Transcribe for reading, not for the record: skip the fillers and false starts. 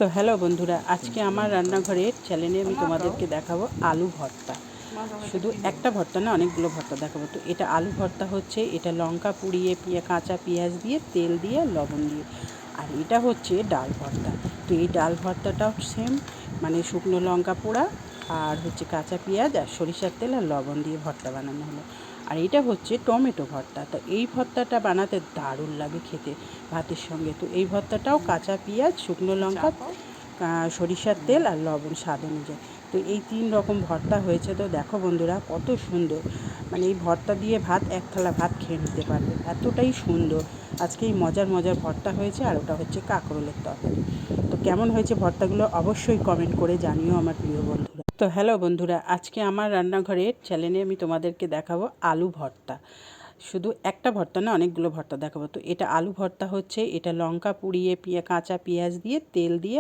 তো হ্যালো বন্ধুরা, আজকে আমার রান্নাঘরের চ্যানেলে আমি তোমাদেরকে দেখাবো আলু ভর্তা। শুধু একটা ভর্তা না, অনেকগুলো ভর্তা দেখাবো। তো এটা আলু ভর্তা হচ্ছে, এটা লঙ্কা পুড়িয়ে কাঁচা পেঁয়াজ দিয়ে, তেল দিয়ে, লবণ দিয়ে। আর এটা হচ্ছে ডাল ভর্তা। তো এই ডাল ভর্তাটাও সেম, মানে শুকনো লঙ্কা পোড়া আর হচ্ছে কাঁচা পেঁয়াজ আর সরিষার তেল আর লবণ দিয়ে ভর্তা বানানো হলো। আর এটা হচ্ছে টমেটো ভর্তা। তো এই ভর্তাটা বানাতে দারুণ লাগে খেতে ভাতের সঙ্গে। তো এই ভর্তাটাও কাঁচা পেঁয়াজ, শুকনো লঙ্কা, সরিষার তেল আর লবণ স্বাদ অনুযায়ী। তো এই 3 রকম ভর্তা হয়েছে। তো দেখো বন্ধুরা, কত সুন্দর, মানে এই ভর্তা দিয়ে ভাত, এক থালা ভাত খেয়ে নিতে পারবে, এতটাই সুন্দর। আজকে এই মজার মজার ভর্তা হয়েছে, আর ওটা হচ্ছে কাঁকরোলের তরকারি। তো কেমন হয়েছে ভর্তাগুলো অবশ্যই কমেন্ট করে জানিও আমার প্রিয় বন্ধুরা। তো হ্যালো বন্ধুরা, আজকে আমার রান্নাঘরের চ্যানেলে আমি তোমাদেরকে দেখাবো আলু ভর্তা। শুধু একটা ভর্তা না, অনেকগুলো ভর্তা দেখাবো। তো এটা আলু ভর্তা হচ্ছে, এটা লঙ্কা পুড়িয়ে কাঁচা পেঁয়াজ দিয়ে, তেল দিয়ে